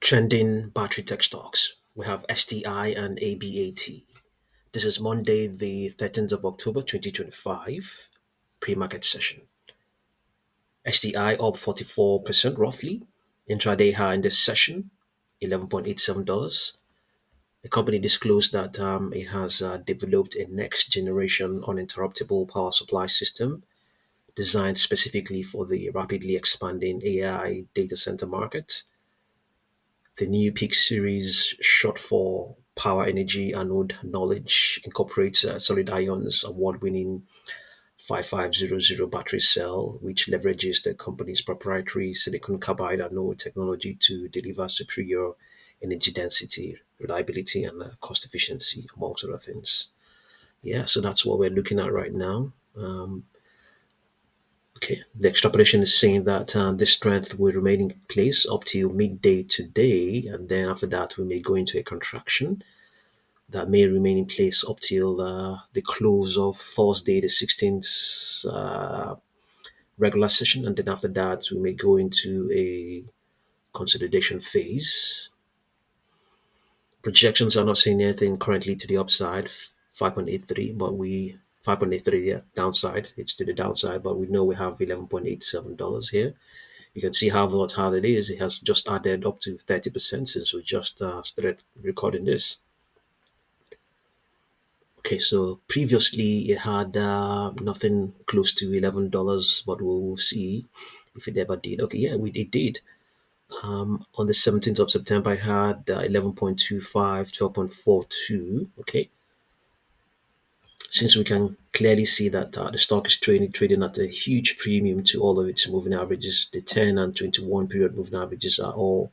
Trending battery tech stocks. We have STI and ABAT. This is Monday, the 13th of October 2025, pre-market session. STI up 44% roughly. Intraday high in this session, $11.87. The company disclosed that it has developed a next generation uninterruptible power supply system designed specifically for the rapidly expanding AI data center market. The new Peak series, short for Power Energy Anode Knowledge, incorporates Solidion's award-winning 5500 battery cell, which leverages the company's proprietary silicon carbide anode technology to deliver superior energy density, reliability, and cost efficiency, amongst other things. Yeah, so that's what we're looking at right now. Okay, the extrapolation is saying that this strength will remain in place up till midday today, and then after that, we may go into a contraction that may remain in place up till the close of Thursday, the 16th regular session, and then after that, we may go into a consolidation phase. Projections are not saying anything currently to the upside, 5.83, but 5.83, yeah, downside. It's to the downside, but we know we have $11.87 here. You can see how volatile it is. It has just added up to 30% since we just started recording this. Okay, so previously it had nothing close to $11, but we'll see if it ever did. Okay, yeah, it did. On the 17th of September, I had 11.25, 12.42. Okay, since we can clearly see that the stock is trading at a huge premium to all of its moving averages, the 10 and 21 period moving averages are all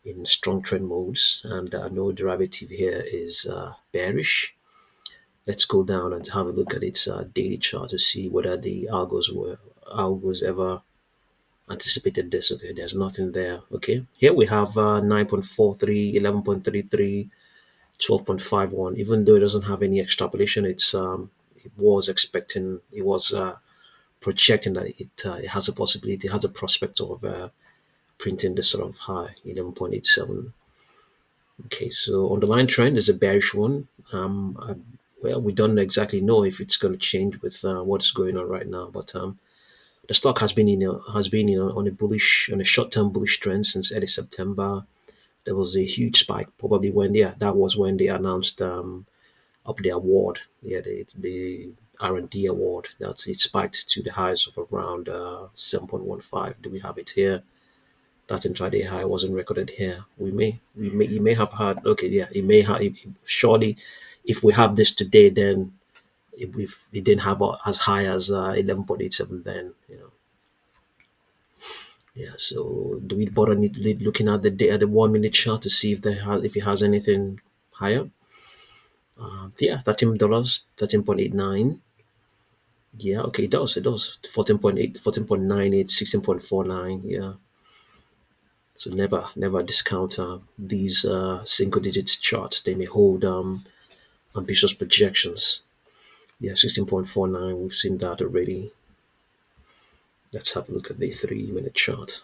in strong trend modes, and no derivative here is bearish. Let's go down and have a look at its daily chart to see whether the algos ever anticipated this. Okay, there's nothing there. Okay, here we have 9.43, 11.33, 12.51. Even though it doesn't have any extrapolation, it was expecting, it was projecting that it has a possibility, it has a prospect of printing this sort of high, 11.87. Okay, so underlying trend is a bearish one. Well, we don't exactly know if it's going to change with what's going on right now, but the stock has been on a short-term bullish trend since early September. There was a huge spike, probably that was when they announced up the award, yeah, the R&D award. That's it spiked to the highs of around 7.15. Do we have it here? That intraday high wasn't recorded here. You may have had, okay, yeah, it may have, surely, if we have this today, then if it didn't have as high as 11.87, then, yeah. So do we bother looking at the 1 minute chart to see if it has anything higher? Yeah, $13, 13.89. Yeah, okay, it does 14.8, 14.98, 16.49. Yeah. So never discount these single digit charts. They may hold ambitious projections. Yeah, 16.49. We've seen that already. Let's have a look at the 3 minute chart.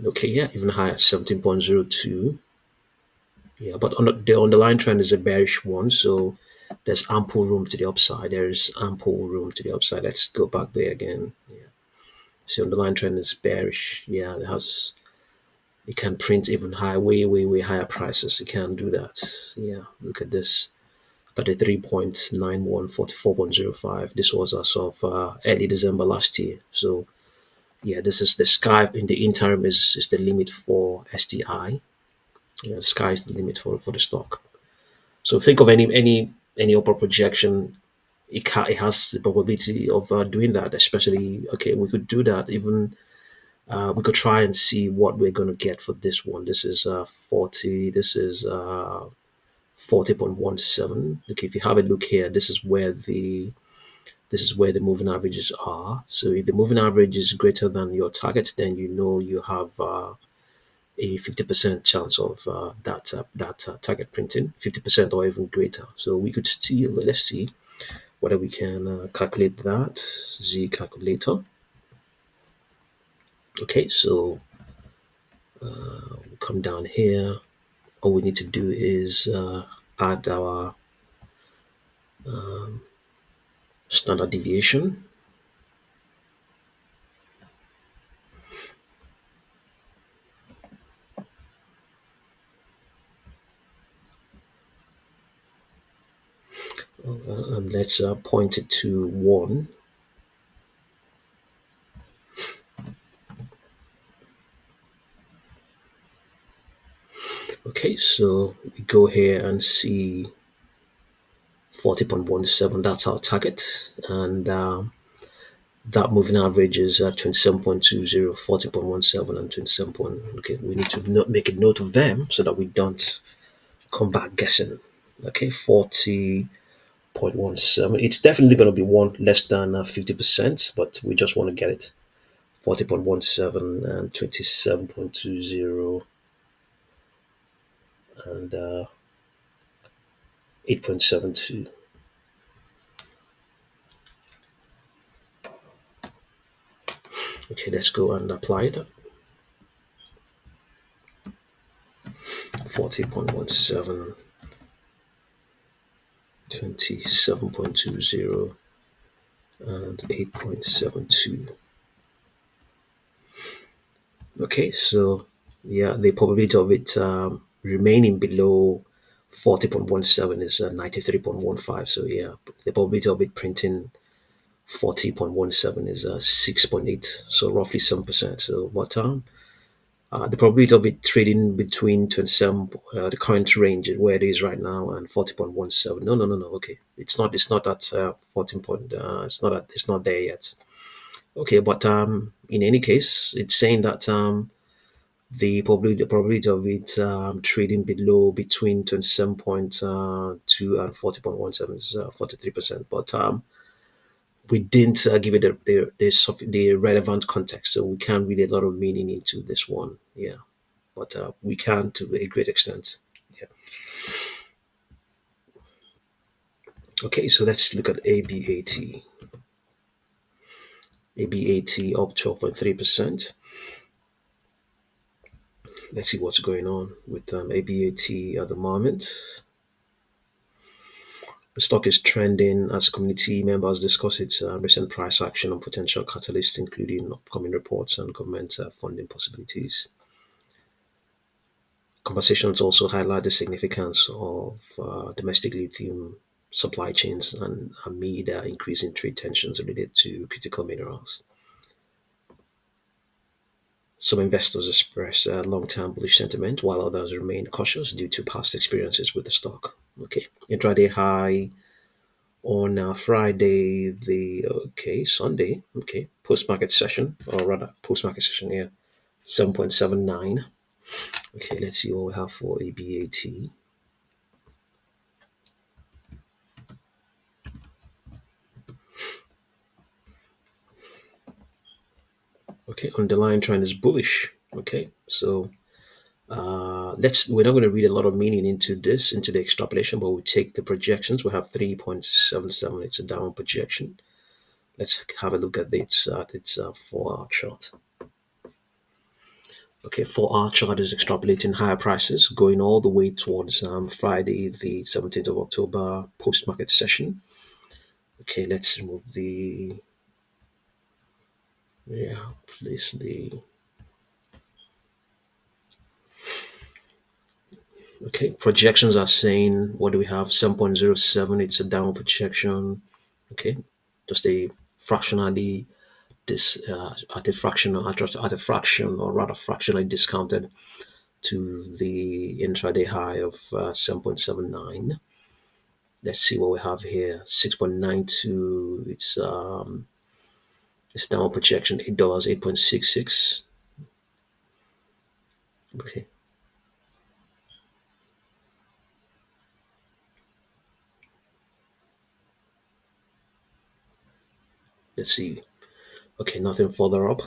Okay, yeah, even higher, 17.02. Yeah, but the underlying trend is a bearish one, so there's ample room to the upside. There is ample room to the upside. Let's go back there again. Yeah. So underlying trend is bearish. Yeah, it can print even higher, way higher prices. It can do that. Yeah, look at this. 33.91, 44.05. This was as of early December last year. So yeah, this is the sky in the interim is the limit for STI. Yeah, the sky is the limit for the stock. So think of any upper projection. It has the probability of doing that. Especially, okay, we could do that. Even we could try and see what we're going to get for this one. This is 40. This is 40.17. Okay, if you have a look here, this is where the moving averages are. So if the moving average is greater than your target, then you know you have a 50% chance of that target printing, 50% or even greater. So we could still, let's see whether we can calculate that. Z calculator. Okay, so come down here. All we need to do is add our standard deviation. And let's point it to 1. Okay, so we go here and see 40.17. That's our target. And that moving average is 27.20, 40.17, and 27. Okay, we need to make a note of them so that we don't come back guessing. Okay, 40.17. It's definitely going to be one less than 50%, but we just want to get it. 40.17 and 27.20 and 8.72. Okay, let's go and apply that. 40.17, 27.20, and 8.72. Okay, so yeah, the probability of it remaining below 40.17 is 93.15. So yeah, the probability of it printing 40.17 is 6.8. So roughly 7%. So what the probability of it trading between 27, the current range where it is right now, and 40.17. No, no, no, no. Okay, it's not. It's not at 14 point. It's not. It's not there yet. Okay, but in any case, it's saying that the probability of it trading below between 27.2 and 40.17 is 43%. But we didn't give it the relevant context, so we can't read a lot of meaning into this one. Yeah, but we can to a great extent. Yeah. Okay, so let's look at ABAT. ABAT up 12.3%. Let's see what's going on with ABAT at the moment. The stock is trending as community members discuss its recent price action on potential catalysts, including upcoming reports and government funding possibilities. Conversations also highlight the significance of domestic lithium supply chains and amid increasing trade tensions related to critical minerals. Some investors express long-term bullish sentiment, while others remain cautious due to past experiences with the stock. Okay, intraday high on Friday, Sunday, post-market session, or rather post-market session here, 7.79. Okay, let's see what we have for ABAT. Okay, underlying trend is bullish. Okay, so we're not going to read a lot of meaning into the extrapolation, but we'll take the projections. We have 3.77. It's a down projection. Let's have a look at its 4-hour chart. Okay, 4-hour chart is extrapolating higher prices going all the way towards Friday, the 17th of October post-market session. Okay, let's remove the, place the, okay, projections are saying, what do we have? 7.07, it's a down projection. Okay, just a fractionally this at a fraction or at a fraction or rather fractionally discounted to the intraday high of 7.79. Let's see what we have here. 6.92. It's a down projection. $8. 8.66. Okay. Let's see. Okay, nothing further up.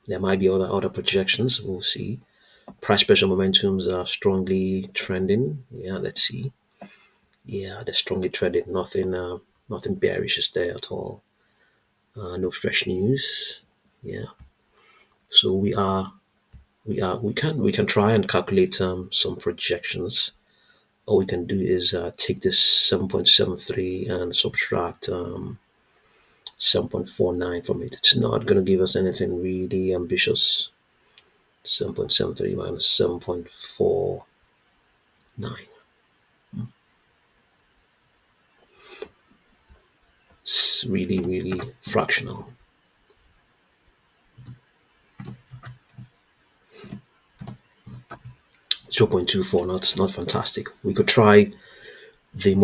There might be other projections. We'll see. Price pressure momentums are strongly trending. Yeah, let's see. Yeah, they're strongly trending. Nothing bearish is there at all. No fresh news. Yeah. So we are we can try and calculate some projections. All we can do is take this 7.73 and subtract 7.49 from it. It's not going to give us anything really ambitious. 7.73 minus 7.49. It's really, really fractional. 0.24, not fantastic. We could try we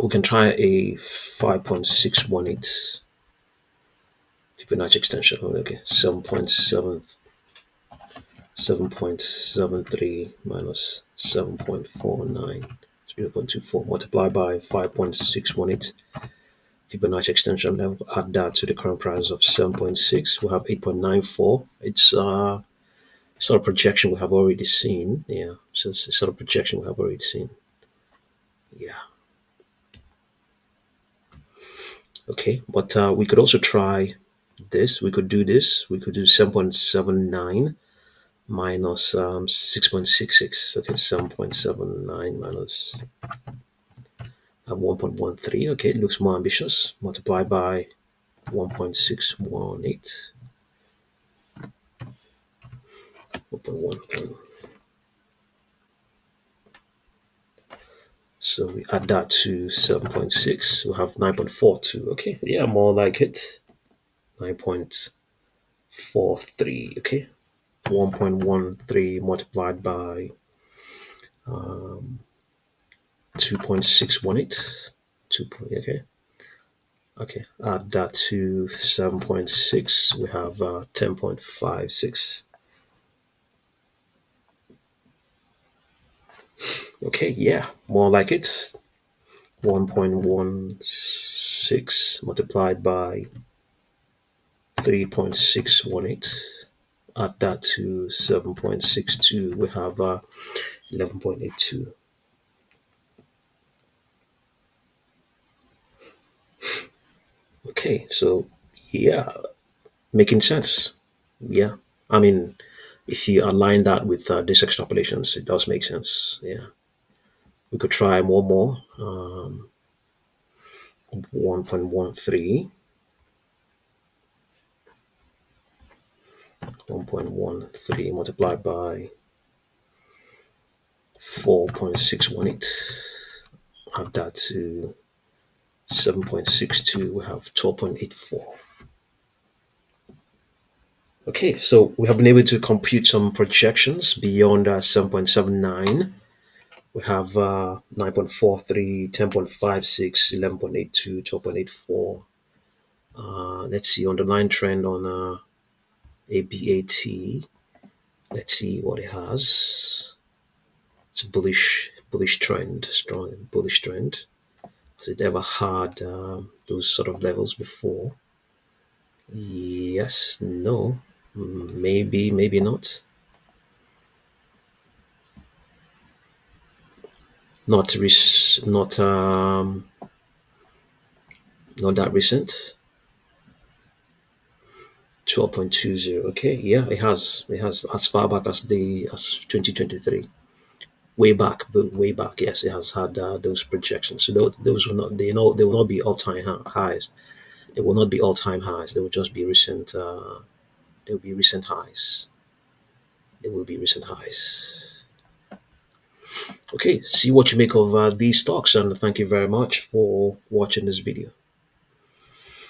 can try a 5.618 Fibonacci extension. Okay, 7.73 minus 7.49, 0.24 multiplied by 5.618 Fibonacci extension. Then add that to the current price of 7.6. We have 8.94. It's sort of projection we have already seen. Yeah, so it's a sort of projection we have already seen. Yeah. Okay, but we could also try this. We could do this. We could do 7.79 minus 6.66. Okay, 7.79 minus 1.13. Okay, it looks more ambitious. Multiply by 1.618. 1.1. So we add that to 7.6. We have 9.42. Okay, yeah, more like it. 9.43. Okay, 1.13 multiplied by 2.618. Okay. Okay. Add that to 7.6. We have 10.56. Okay. Yeah. More like it. 1.16 multiplied by 3.618. Add that to 7.62. We have 11.82. Okay. So, yeah, making sense. Yeah. I mean, if you align that with these extrapolations, it does make sense. Yeah. We could try one more. 1.13. 1.13 multiplied by 4.618. Add that to 7.62. We have 12.84. Okay, so we have been able to compute some projections beyond 7.79. We have 9.43, 10.56, 11.82, 12.84. Let's see, underlying trend on ABAT. Let's see what it has. It's a bullish trend, strong bullish trend. Has it ever had those sort of levels before? Yes, no, maybe not. Not that recent. 12.20. Okay, yeah, it has as far back as 2023. Way back, but way back, yes, it has had those projections. So those will not they will not be all-time highs. They will not be all-time highs. They will just be recent. They will be recent highs. They will be recent highs. Okay, see what you make of these stocks, and thank you very much for watching this video.